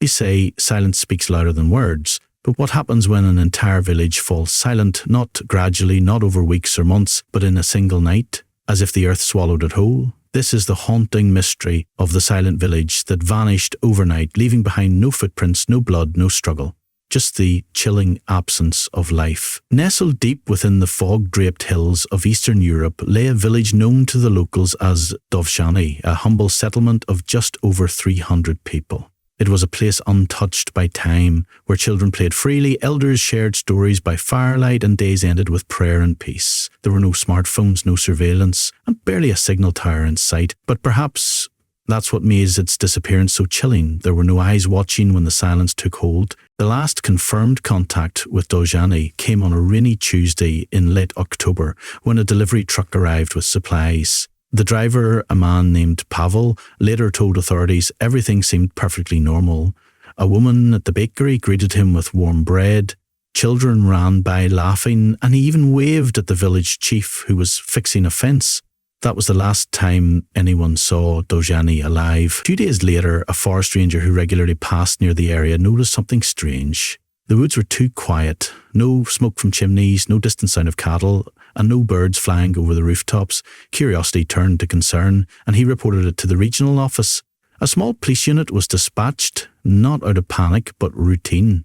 They say silence speaks louder than words, but what happens when an entire village falls silent, not gradually, not over weeks or months, but in a single night, as if the earth swallowed it whole? This is the haunting mystery of the silent village that vanished overnight, leaving behind no footprints, no blood, no struggle. Just the chilling absence of life. Nestled deep within the fog-draped hills of Eastern Europe lay a village known to the locals as Dovzhany, a humble settlement of just over 300 people. It was a place untouched by time, where children played freely, elders shared stories by firelight, and days ended with prayer and peace. There were no smartphones, no surveillance, and barely a signal tower in sight. But perhaps that's what made its disappearance so chilling. There were no eyes watching when the silence took hold. The last confirmed contact with Dovzhany came on a rainy Tuesday in late October, when a delivery truck arrived with supplies. The driver, a man named Pavel, later told authorities everything seemed perfectly normal. A woman at the bakery greeted him with warm bread. Children ran by laughing, and he even waved at the village chief who was fixing a fence. That was the last time anyone saw Dovzhany alive. 2 days later, a forest ranger who regularly passed near the area noticed something strange. The woods were too quiet. No smoke from chimneys, no distant sound of cattle, and no birds flying over the rooftops. Curiosity turned to concern, and he reported it to the regional office. A small police unit was dispatched, not out of panic, but routine.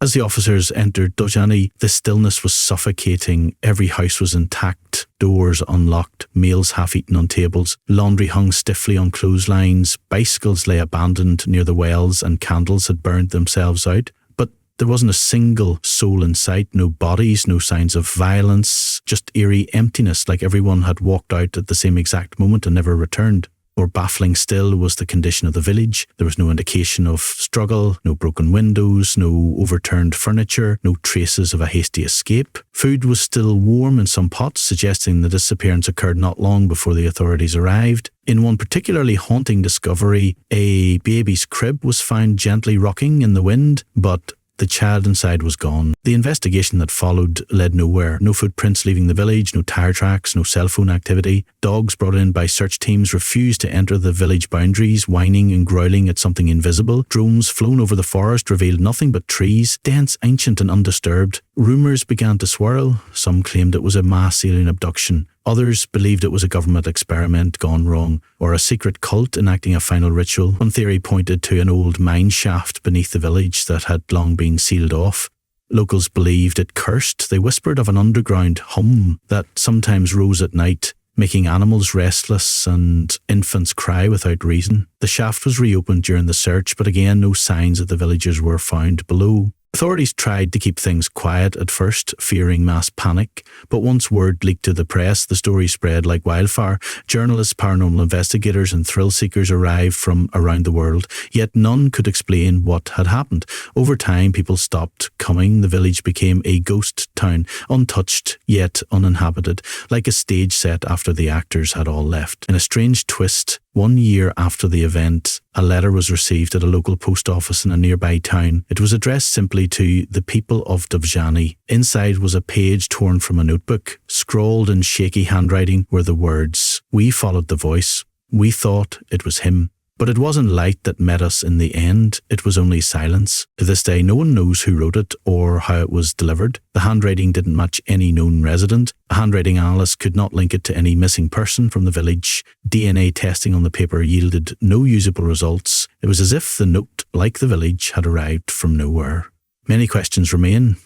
As the officers entered Dovzhany, the stillness was suffocating. Every house was intact, doors unlocked, meals half-eaten on tables, laundry hung stiffly on clotheslines, bicycles lay abandoned near the wells, and candles had burned themselves out. But there wasn't a single soul in sight, no bodies, no signs of violence, just eerie emptiness, like everyone had walked out at the same exact moment and never returned. More baffling still was the condition of the village. There was no indication of struggle, no broken windows, no overturned furniture, no traces of a hasty escape. Food was still warm in some pots, suggesting the disappearance occurred not long before the authorities arrived. In one particularly haunting discovery, a baby's crib was found gently rocking in the wind, but the child inside was gone. The investigation that followed led nowhere. No footprints leaving the village, no tire tracks, no cell phone activity. Dogs brought in by search teams refused to enter the village boundaries, whining and growling at something invisible. Drones flown over the forest revealed nothing but trees, dense, ancient and undisturbed. Rumours began to swirl. Some claimed it was a mass alien abduction. Others believed it was a government experiment gone wrong, or a secret cult enacting a final ritual. One theory pointed to an old mine shaft beneath the village that had long been sealed off. Locals believed it cursed. They whispered of an underground hum that sometimes rose at night, making animals restless and infants cry without reason. The shaft was reopened during the search, but again no signs of the villagers were found below. Authorities tried to keep things quiet at first, fearing mass panic, but once word leaked to the press, the story spread like wildfire. Journalists, paranormal investigators and thrill seekers arrived from around the world, yet none could explain what had happened. Over time, people stopped coming. The village became a ghost town, untouched yet uninhabited, like a stage set after the actors had all left. In a strange twist, 1 year after the event, a letter was received at a local post office in a nearby town. It was addressed simply to the people of Dovzhany. Inside was a page torn from a notebook. Scrawled in shaky handwriting were the words, "We followed the voice. We thought it was him. But it wasn't light that met us in the end. It was only silence." To this day, no one knows who wrote it or how it was delivered. The handwriting didn't match any known resident. A handwriting analyst could not link it to any missing person from the village. DNA testing on the paper yielded no usable results. It was as if the note, like the village, had arrived from nowhere. Many questions remain.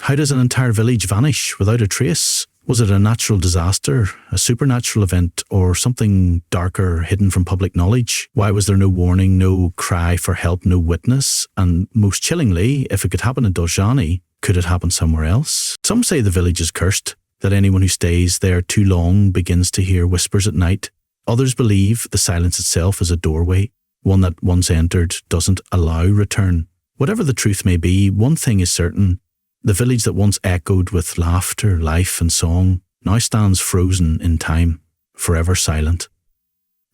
How does an entire village vanish without a trace? Was it a natural disaster, a supernatural event, or something darker hidden from public knowledge? Why was there no warning, no cry for help, no witness? And most chillingly, if it could happen in Dovzhany, could it happen somewhere else? Some say the village is cursed, that anyone who stays there too long begins to hear whispers at night. Others believe the silence itself is a doorway, one that once entered doesn't allow return. Whatever the truth may be, one thing is certain. The village that once echoed with laughter, life and song now stands frozen in time, forever silent.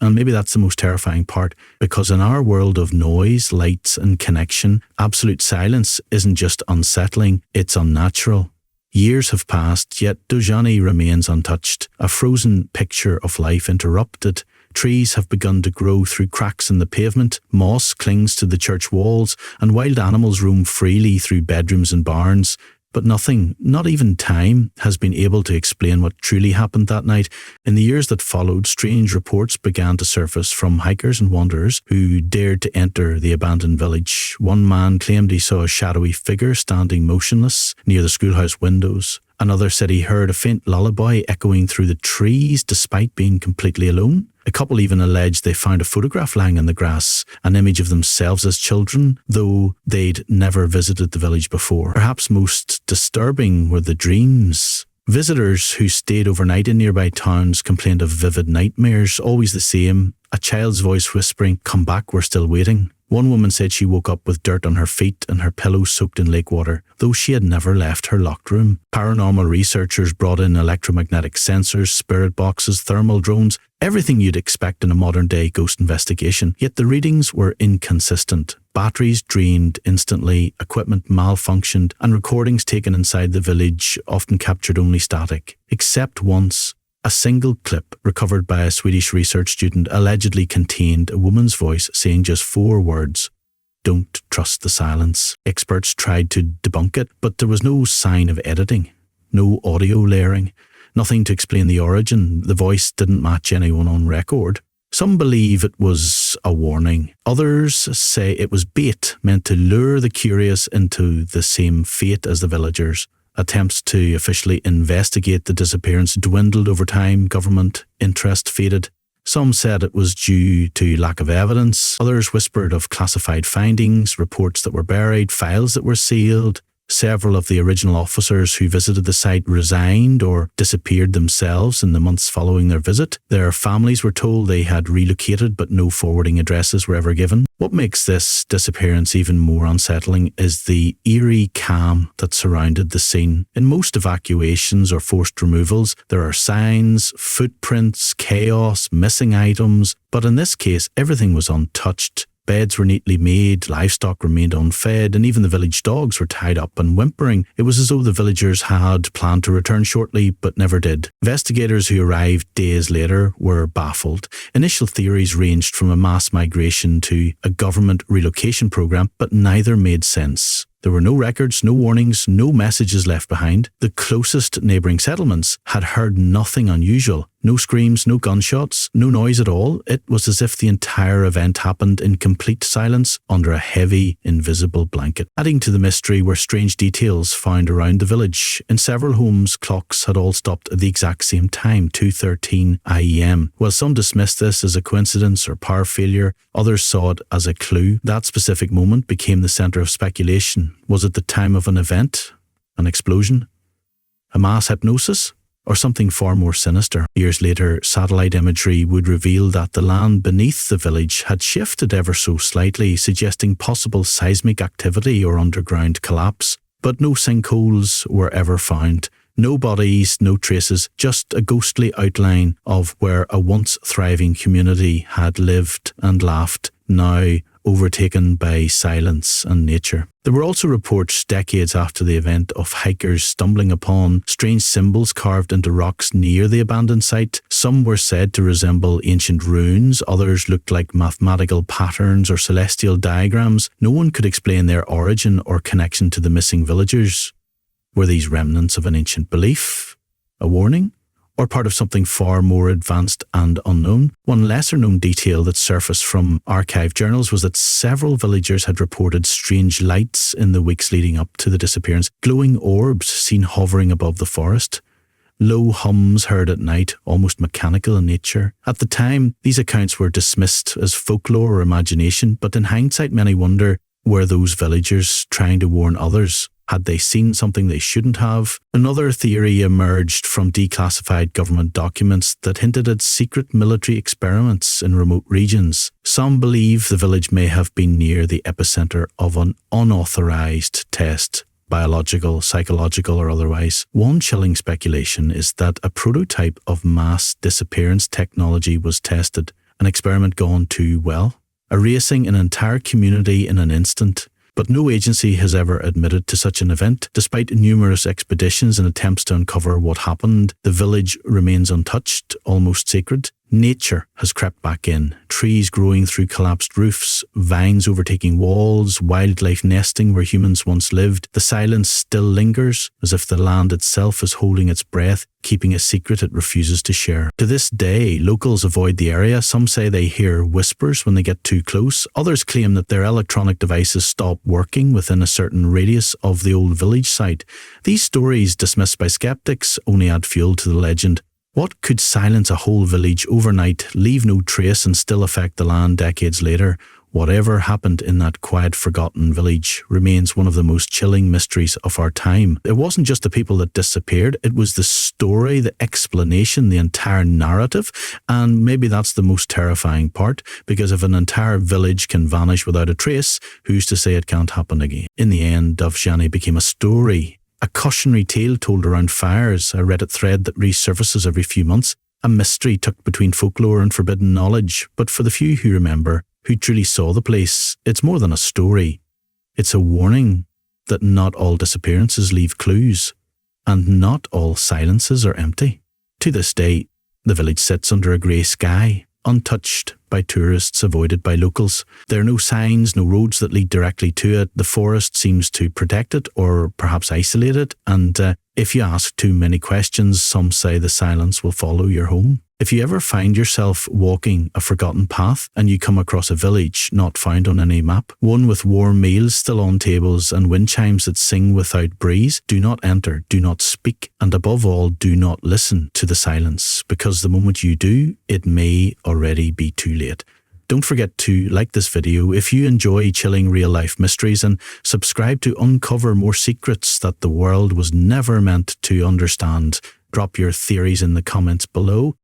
And maybe that's the most terrifying part, because in our world of noise, lights and connection, absolute silence isn't just unsettling, it's unnatural. Years have passed, yet Dovzhany remains untouched, a frozen picture of life interrupted, Trees have begun to grow through cracks in the pavement, moss clings to the church walls, and wild animals roam freely through bedrooms and barns. But nothing, not even time, has been able to explain what truly happened that night. In the years that followed, strange reports began to surface from hikers and wanderers who dared to enter the abandoned village. One man claimed he saw a shadowy figure standing motionless near the schoolhouse windows. Another said he heard a faint lullaby echoing through the trees despite being completely alone. A couple even alleged they found a photograph lying in the grass, an image of themselves as children, though they'd never visited the village before. Perhaps most disturbing were the dreams. Visitors who stayed overnight in nearby towns complained of vivid nightmares, always the same, a child's voice whispering, "Come back, we're still waiting." One woman said she woke up with dirt on her feet and her pillow soaked in lake water, though she had never left her locked room. Paranormal researchers brought in electromagnetic sensors, spirit boxes, thermal drones, everything you'd expect in a modern-day ghost investigation. Yet the readings were inconsistent. Batteries drained instantly, equipment malfunctioned, and recordings taken inside the village often captured only static. Except once, a single clip recovered by a Swedish research student allegedly contained a woman's voice saying just 4 words: "Don't trust the silence." Experts tried to debunk it, but there was no sign of editing, no audio layering, nothing to explain the origin. The voice didn't match anyone on record. Some believe it was a warning. Others say it was bait meant to lure the curious into the same fate as the villagers. Attempts to officially investigate the disappearance dwindled over time, government interest faded. Some said it was due to lack of evidence. Others whispered of classified findings, reports that were buried, files that were sealed. Several of the original officers who visited the site resigned or disappeared themselves in the months following their visit. Their families were told they had relocated, but no forwarding addresses were ever given. What makes this disappearance even more unsettling is the eerie calm that surrounded the scene. In most evacuations or forced removals, there are signs, footprints, chaos, missing items, but in this case, everything was untouched. Beds were neatly made, livestock remained unfed, and even the village dogs were tied up and whimpering. It was as though the villagers had planned to return shortly, but never did. Investigators who arrived days later were baffled. Initial theories ranged from a mass migration to a government relocation program, but neither made sense. There were no records, no warnings, no messages left behind. The closest neighbouring settlements had heard nothing unusual. No screams, no gunshots, no noise at all. It was as if the entire event happened in complete silence under a heavy, invisible blanket. Adding to the mystery were strange details found around the village. In several homes, clocks had all stopped at the exact same time, 2:13 a.m. While some dismissed this as a coincidence or power failure, others saw it as a clue. That specific moment became the centre of speculation. Was it the time of an event? An explosion? A mass hypnosis? Or something far more sinister? Years later, satellite imagery would reveal that the land beneath the village had shifted ever so slightly, suggesting possible seismic activity or underground collapse. But no sinkholes were ever found. No bodies, no traces, just a ghostly outline of where a once thriving community had lived and laughed, now overtaken by silence and nature. There were also reports decades after the event of hikers stumbling upon strange symbols carved into rocks near the abandoned site. Some were said to resemble ancient runes, others looked like mathematical patterns or celestial diagrams. No one could explain their origin or connection to the missing villagers. Were these remnants of an ancient belief? A warning? Or part of something far more advanced and unknown? One lesser-known detail that surfaced from archived journals was that several villagers had reported strange lights in the weeks leading up to the disappearance, glowing orbs seen hovering above the forest, low hums heard at night, almost mechanical in nature. At the time, these accounts were dismissed as folklore or imagination, but in hindsight many wonder, were those villagers trying to warn others? Had they seen something they shouldn't have? Another theory emerged from declassified government documents that hinted at secret military experiments in remote regions. Some believe the village may have been near the epicenter of an unauthorized test, biological, psychological or otherwise. One chilling speculation is that a prototype of mass disappearance technology was tested, an experiment gone too well, erasing an entire community in an instant. But no agency has ever admitted to such an event. Despite numerous expeditions and attempts to uncover what happened, the village remains untouched, almost sacred. Nature has crept back in, trees growing through collapsed roofs, vines overtaking walls, wildlife nesting where humans once lived. The silence still lingers, as if the land itself is holding its breath, keeping a secret it refuses to share. To this day, locals avoid the area. Some say they hear whispers when they get too close. Others claim that their electronic devices stop working within a certain radius of the old village site. These stories, dismissed by skeptics, only add fuel to the legend. What could silence a whole village overnight, leave no trace, and still affect the land decades later? Whatever happened in that quiet, forgotten village remains one of the most chilling mysteries of our time. It wasn't just the people that disappeared, it was the story, the explanation, the entire narrative, and maybe that's the most terrifying part, because if an entire village can vanish without a trace, who's to say it can't happen again? In the end, Dovzhani became a story. A cautionary tale told around fires, a Reddit thread that resurfaces every few months, a mystery tucked between folklore and forbidden knowledge. But for the few who remember, who truly saw the place, it's more than a story. It's a warning that not all disappearances leave clues, and not all silences are empty. To this day, the village sits under a grey sky, untouched by tourists, avoided by locals. There are no signs, no roads that lead directly to it. The forest seems to protect it or perhaps isolate it. And if you ask too many questions, some say the silence will follow your home. If you ever find yourself walking a forgotten path and you come across a village not found on any map, one with warm meals still on tables and wind chimes that sing without breeze, do not enter, do not speak, and above all, do not listen to the silence, because the moment you do, it may already be too late. Don't forget to like this video if you enjoy chilling real-life mysteries, and subscribe to uncover more secrets that the world was never meant to understand. Drop your theories in the comments below.